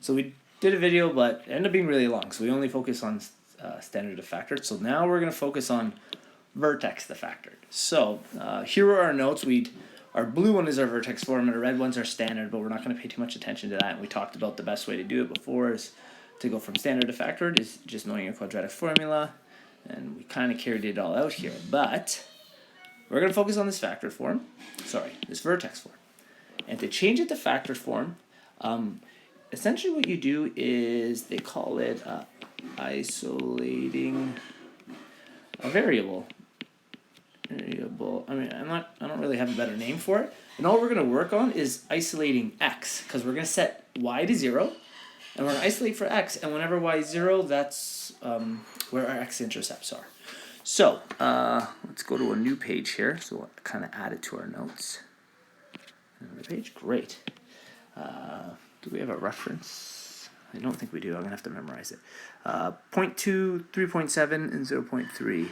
So we did a video, but it ended up being really long, so we only focus on standard defactored. So now we're going to focus on Vertex defactored. So here are our notes. Our blue one is our Vertex form, and our red one's our standard, but we're not going to pay too much attention to that. And we talked about the best way to do it before is to go from standard to factored is just knowing your quadratic formula, and we kind of carried it all out here. But we're going to focus on this factored form, this Vertex form. And to change it to factored form, essentially what you do is they call it isolating a variable. I mean, I don't really have a better name for it. And all we're going to work on is isolating x, because we're going to set y to 0, and we're going to isolate for x, and whenever y is 0, that's where our x-intercepts are. So let's go to a new page here. So we'll kind of add it to our notes. Another page, great. Do we have a reference? I don't think we do. I'm going to have to memorize it. 0.2, 3.7, and 0.3.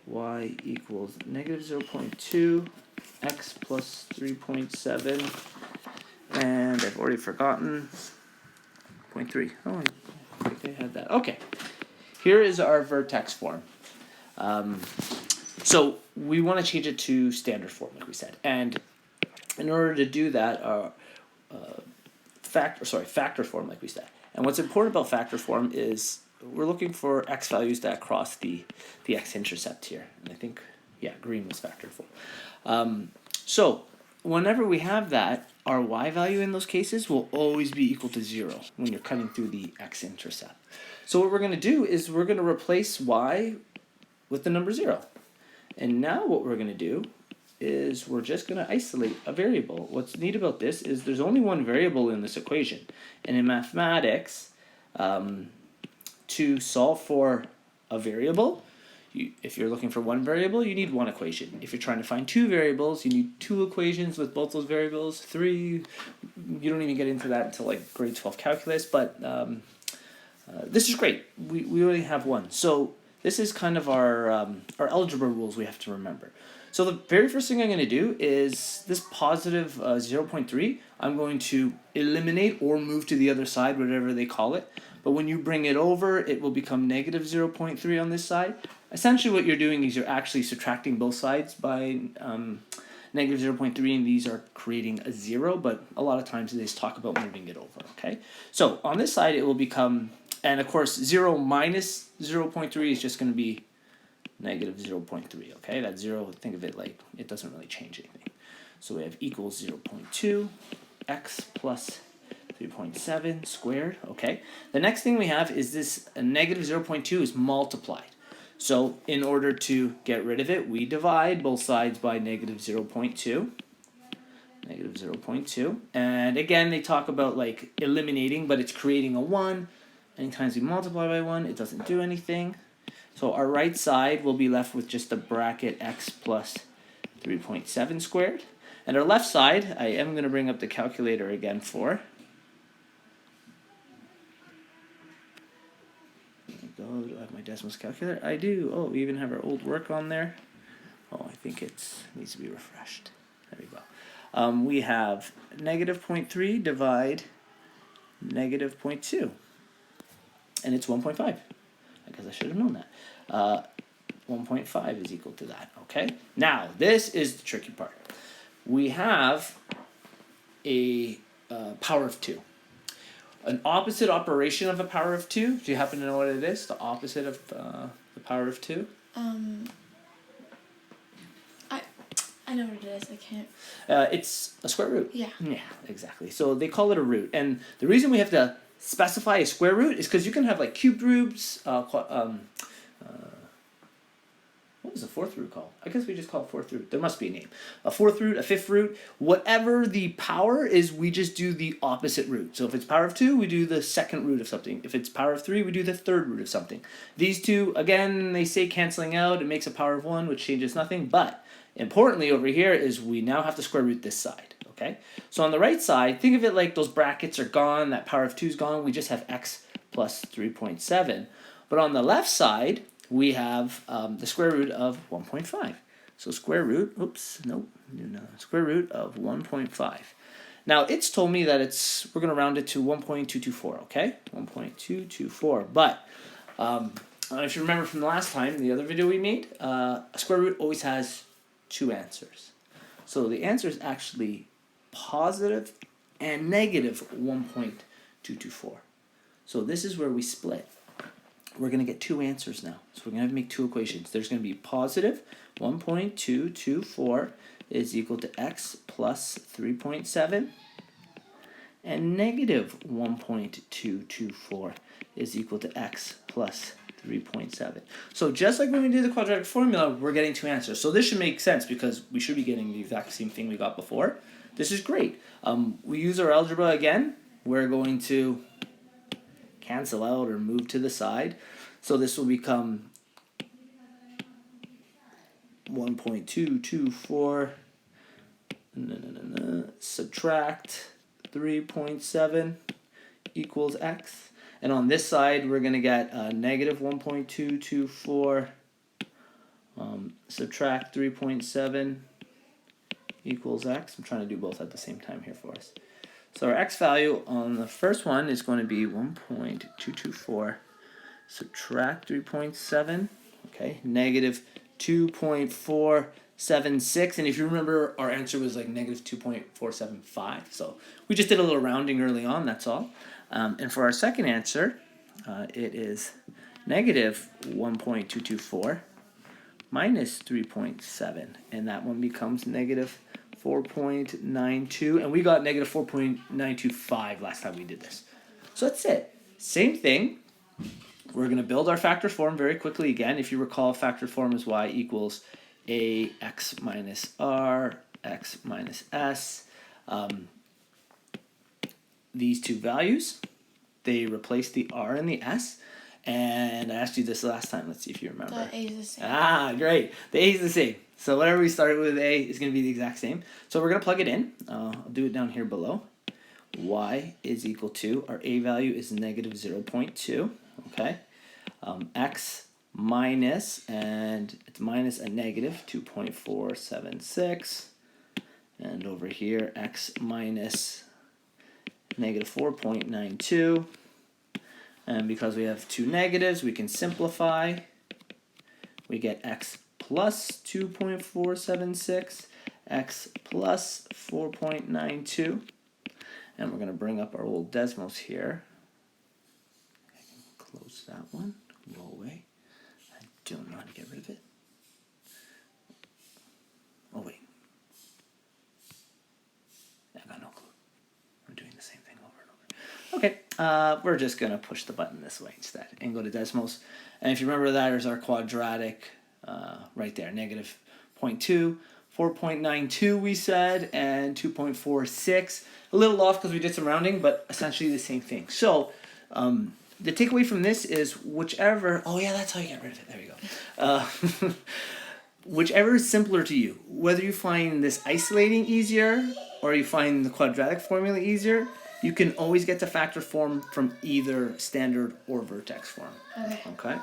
Y equals negative 0.2, x plus 3.7, and I've already forgotten 0.3. Oh, I think I had that. Okay, here is our Vertex form. So we want to change it to standard form, like we said, and in order to do that, factor form, like we said. And what's important about factor form is we're looking for x values that cross the x-intercept here. And I think, yeah, green was factored form. So whenever we have that, our y value in those cases will always be equal to 0 when you're cutting through the x-intercept. So what we're going to do is we're going to replace y with the number 0. And now what we're going to do is we're just going to isolate a variable. What's neat about this is there's only one variable in this equation. And in mathematics, to solve for a variable, if you're looking for one variable, you need one equation. If you're trying to find two variables, you need two equations with both those variables. 3, you don't even get into that until like grade 12 calculus, but this is great. We only have one. So this is kind of our algebra rules we have to remember. So the very first thing I'm going to do is this positive 0.3, I'm going to eliminate or move to the other side, whatever they call it. But when you bring it over, it will become negative 0.3 on this side. Essentially what you're doing is you're actually subtracting both sides by negative 0.3, and these are creating a 0, but a lot of times they just talk about moving it over, okay? So on this side it will become, and of course 0 minus 0.3 is just going to be negative 0.3, okay? That 0, think of it like it doesn't really change anything. So we have equals 0.2, x plus 3.7 squared, okay? The next thing we have is this negative 0.2 is multiplied. So in order to get rid of it, we divide both sides by negative 0.2. Negative 0.2. And again, they talk about like eliminating, but it's creating a 1. Anytime we multiply by 1, it doesn't do anything. So our right side will be left with just a bracket x plus 3.7 squared. And our left side, I am going to bring up the calculator again for. Do I have my decimals calculator? I do. Oh, we even have our old work on there. Oh, I think it needs to be refreshed. There we go. We have negative 0.3 divide negative 0.2. And it's 1.5. I guess I should have known that. 1.5 is equal to that, okay? Now, this is the tricky part. We have a power of 2. An opposite operation of a power of 2. Do you happen to know what it is? The opposite of the power of 2? I know what it is. I can't. It's a square root. Yeah. Yeah, exactly. So they call it a root. And the reason we have to specify a square root is because you can have like cubed roots, what was the fourth root called? I guess we just call it fourth root. There must be a name. A fourth root, a fifth root. Whatever the power is, we just do the opposite root. So if it's power of 2, we do the second root of something. If it's power of 3, we do the third root of something. These two, again, they say canceling out. It makes a power of 1, which changes nothing. But importantly over here is we now have to square root this side. Okay? So on the right side, think of it like those brackets are gone. That power of 2 is gone. We just have x plus 3.7. But on the left side, we have the square root of 1.5. So square root, square root of 1.5. Now it's told me that we're going to round it to 1.224, okay? 1.224. But I don't know if you remember from the last time, the other video we made, a square root always has two answers. So the answer is actually positive and negative 1.224. So this is where we split. We're going to get two answers now. So we're going to have to make two equations. There's going to be positive 1.224 is equal to x plus 3.7, and negative 1.224 is equal to x plus 3.7. So just like when we did the quadratic formula, we're getting two answers. So this should make sense because we should be getting the exact same thing we got before. This is great. We use our algebra again. We're going to cancel out or move to the side. So this will become 1.224 subtract 3.7 equals x. And on this side, we're going to get negative 1.224 subtract 3.7 equals x. I'm trying to do both at the same time here for us. So our x value on the first one is going to be 1.224 subtract 3.7, okay, negative 2.476, and if you remember, our answer was like negative 2.475, so we just did a little rounding early on, that's all. And for our second answer, it is negative 1.224 minus 3.7, and that one becomes negative 4.92, and we got negative 4.925 last time we did this. So that's it. Same thing. We're going to build our factor form very quickly again. If you recall, factor form is y equals ax minus r, x minus s. These two values, they replace the r and the s. And I asked you this last time. Let's see if you remember. The a is the same. Ah, great. The a is the same. So whatever we started with a is going to be the exact same. So we're going to plug it in. I'll do it down here below. Y is equal to, our a value is negative 0.2. Okay. X minus, and it's minus a negative 2.476. And over here, x minus negative 4.92. And because we have two negatives, we can simplify. We get x plus 2.476, x plus 4.92. And we're going to bring up our old Desmos here. I can close that one, go away. I don't know how to get rid of it. Oh, wait. I got no clue. I'm doing the same thing over and over. Okay, we're just going to push the button this way instead and go to Desmos. And if you remember, that is our quadratic right there, negative 0.2. 4.92 we said, and 2.46. A little off because we did some rounding, but essentially the same thing. So the takeaway from this is whichever, oh yeah, that's how you get rid of it. There we go. Whichever is simpler to you, whether you find this isolating easier or you find the quadratic formula easier, you can always get to factor form from either standard or vertex form. Okay. Okay?